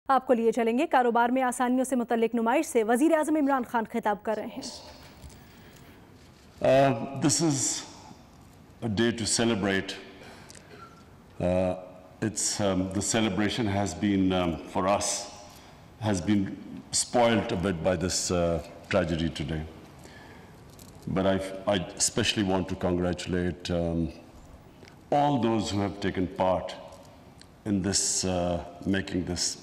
आपको लिए चलेंगे कारोबार में आसानियों से मुतल्लिक नुमाइश से वज़ीर आज़म इमरान खान खिताब कर रहे हैं। This is a day to celebrate. The celebration has been, for us, has been spoiled a bit by this tragedy today. But I especially want to congratulate all those who have taken part in this, making this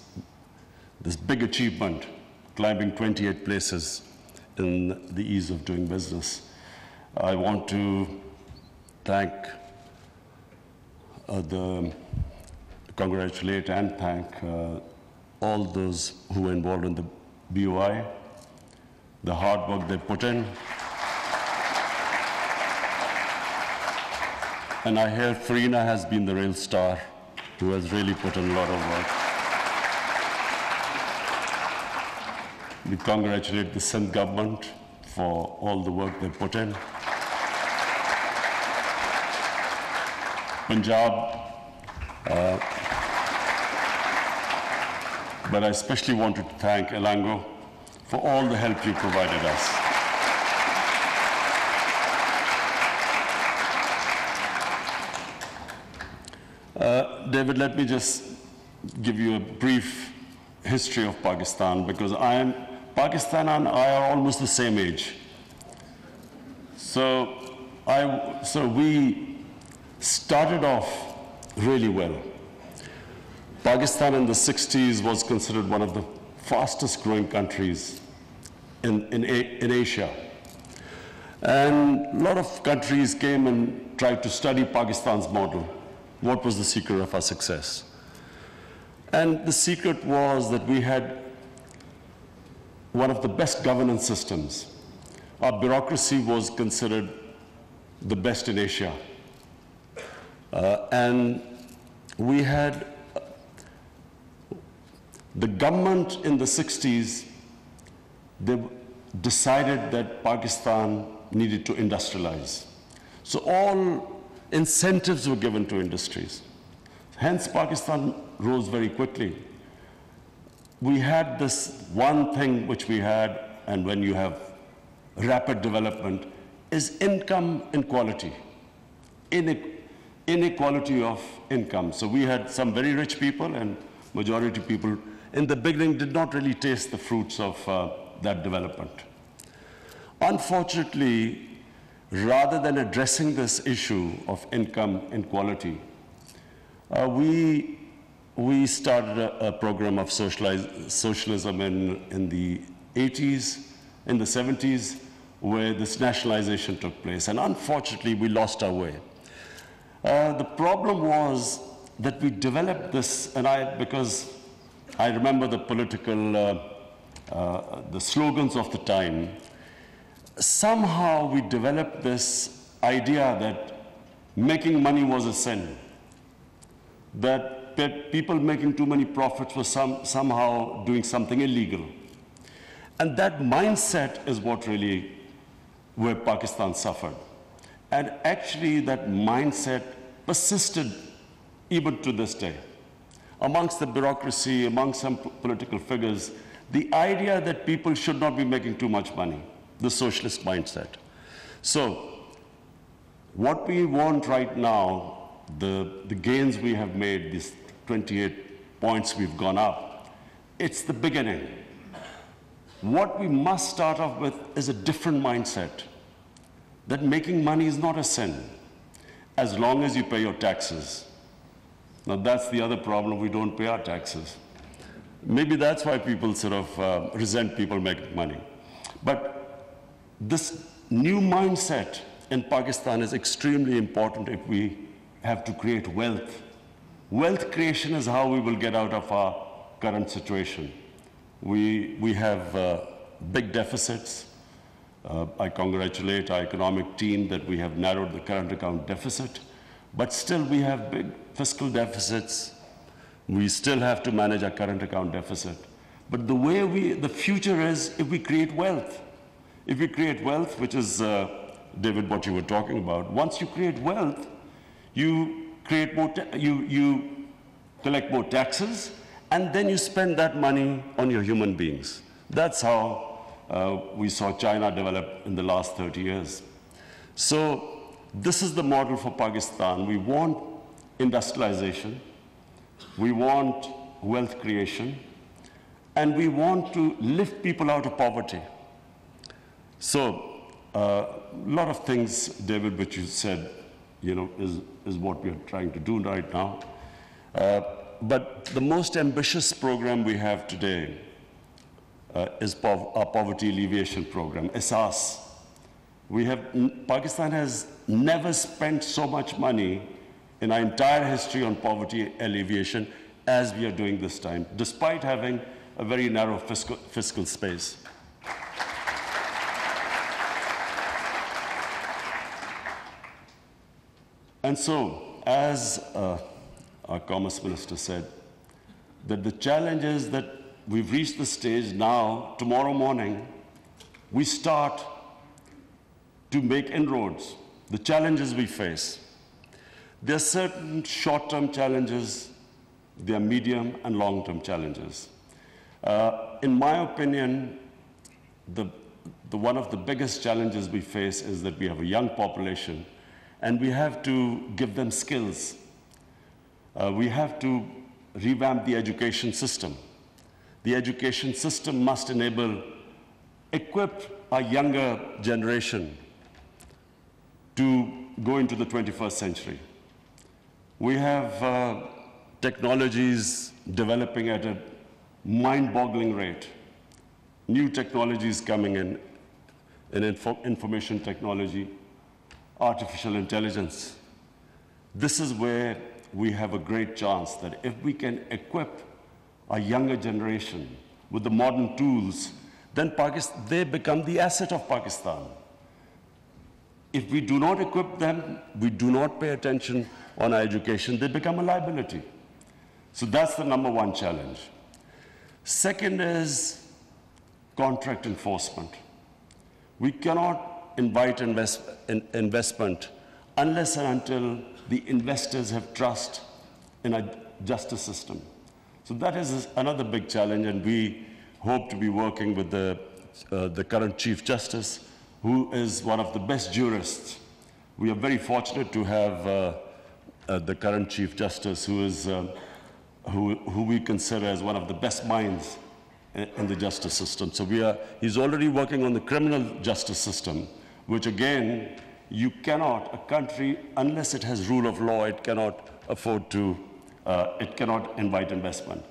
big achievement, climbing 28 places in the ease of doing business. I want to thank congratulate and thank all those who were involved in the BOI, the hard work they put in. And I hear Farina has been the real star, who has really put in a lot of work. We congratulate the Sindh government for all the work they put in. Punjab, but I especially wanted to thank Elango for all the help you provided us. David, let me just give you a brief history of Pakistan, because Pakistan and I are almost the same age. So we started off really well. Pakistan in the 60s was considered one of the fastest growing countries in Asia. And a lot of countries came and tried to study Pakistan's model. What was the secret of our success? And the secret was that we had one of the best governance systems. Our bureaucracy was considered the best in Asia. And we had the government in the 60s, they decided that Pakistan needed to industrialize. So all incentives were given to industries. Hence, Pakistan rose very quickly. We had this one thing which we had, and when you have rapid development, is income inequality, inequality of income. So we had some very rich people, and majority people in the beginning did not really taste the fruits of that development. Unfortunately, rather than addressing this issue of income inequality, we started a program of socialism in the 80s, in the 70s, where this nationalization took place. And unfortunately, we lost our way. The problem was that we developed this, and because I remember the political, the slogans of the time, somehow we developed this idea that making money was a sin, that people making too many profits were somehow doing something illegal. And that mindset is what really, where Pakistan suffered. And actually that mindset persisted even to this day. Amongst the bureaucracy, among some political figures, the idea that people should not be making too much money, the socialist mindset. So what we want right now, the gains we have made, these 28 points we've gone up, it's the beginning. What we must start off with is a different mindset, that making money is not a sin, as long as you pay your taxes. Now that's the other problem, we don't pay our taxes. Maybe that's why people sort of resent people making money. But this new mindset in Pakistan is extremely important if we have to create wealth. Wealth creation is how we will get out of our current situation. We have big deficits. I congratulate our economic team that we have narrowed the current account deficit, but still we have big fiscal deficits. We still have to manage our current account deficit. But the future is if we create wealth. If we create wealth, which is, David, what you were talking about, once you create wealth, you create more, you collect more taxes, and then you spend that money on your human beings. That's how we saw China develop in the last 30 years. So this is the model for Pakistan. We want industrialization, we want wealth creation, and we want to lift people out of poverty. So a lot of things, David, which you said, is what we are trying to do right now. But the most ambitious program we have today is our poverty alleviation program, Ehsas. Pakistan has never spent so much money in our entire history on poverty alleviation as we are doing this time, despite having a very narrow fiscal space. And so, as our Commerce Minister said, that the challenge is that we've reached the stage now, tomorrow morning, we start to make inroads, the challenges we face. There are certain short-term challenges, there are medium and long-term challenges. In my opinion, one of the biggest challenges we face is that we have a young population, and we have to give them skills. We have to revamp the education system. The education system must equip our younger generation to go into the 21st century. We have technologies developing at a mind-boggling rate. New technologies coming in information technology, artificial intelligence. This is where we have a great chance that if we can equip our younger generation with the modern tools, then they become the asset of Pakistan. If we do not equip them, we do not pay attention on our education, they become a liability. So that's the number one challenge. Second is contract enforcement. We cannot invite investment unless and until the investors have trust in our justice system. So that is another big challenge, and we hope to be working with the current Chief Justice, who is one of the best jurists. We are very fortunate to have the current Chief Justice, who we consider as one of the best minds in the justice system. So he's already working on the criminal justice system, which again, a country, unless it has rule of law, it cannot afford to, it cannot invite investment.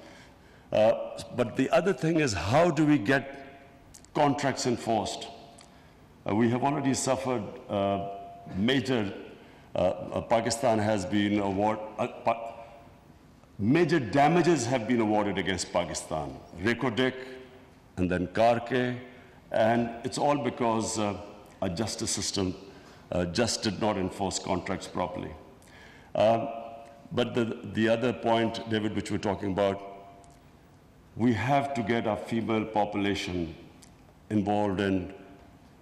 But the other thing is, how do we get contracts enforced? We have already suffered Pakistan has been major damages have been awarded against Pakistan. Rekodik, and then Karke, and it's all because our justice system just did not enforce contracts properly. But the other point, David, which we're talking about, we have to get our female population involved in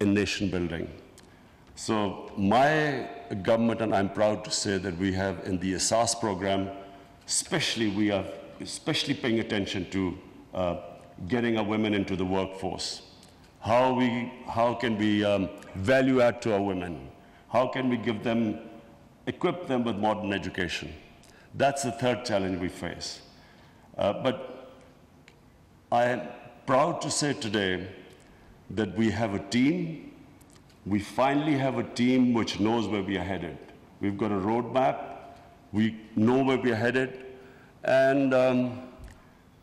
nation building. So my government, and I'm proud to say that we have in the Ehsas program, we are especially paying attention to getting our women into the workforce. How can we value add to our women? How can we equip them with modern education? That's the third challenge we face. But I am proud to say today that we have a team. We finally have a team which knows where we are headed. We've got a roadmap. We know where we are headed. And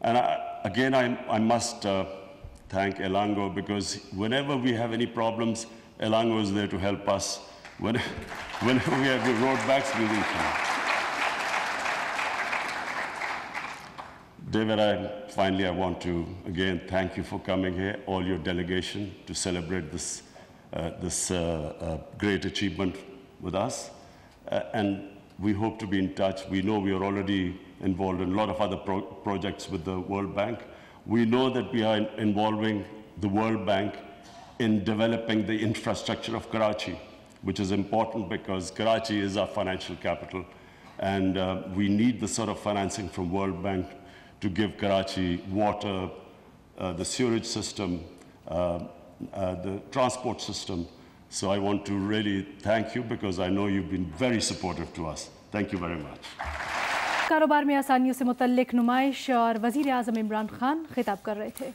again, I must thank Elango, because whenever we have any problems, Elango is there to help us. Whenever we have the roadblocks, we reach him. David, finally, I want to, again, thank you for coming here, all your delegation, to celebrate this great achievement with us. And we hope to be in touch. We know we are already involved in a lot of other projects with the World Bank. We know that we are involving the World Bank in developing the infrastructure of Karachi, which is important because Karachi is our financial capital, and we need the sort of financing from World Bank to give Karachi water, the sewerage system, the transport system. So I want to really thank you because I know you've been very supportive to us. Thank you very much. कारोबार में आसानियों से मुतल्लिक नुमाइश और वज़ीर आज़म इमरान खान खिताब कर रहे थे।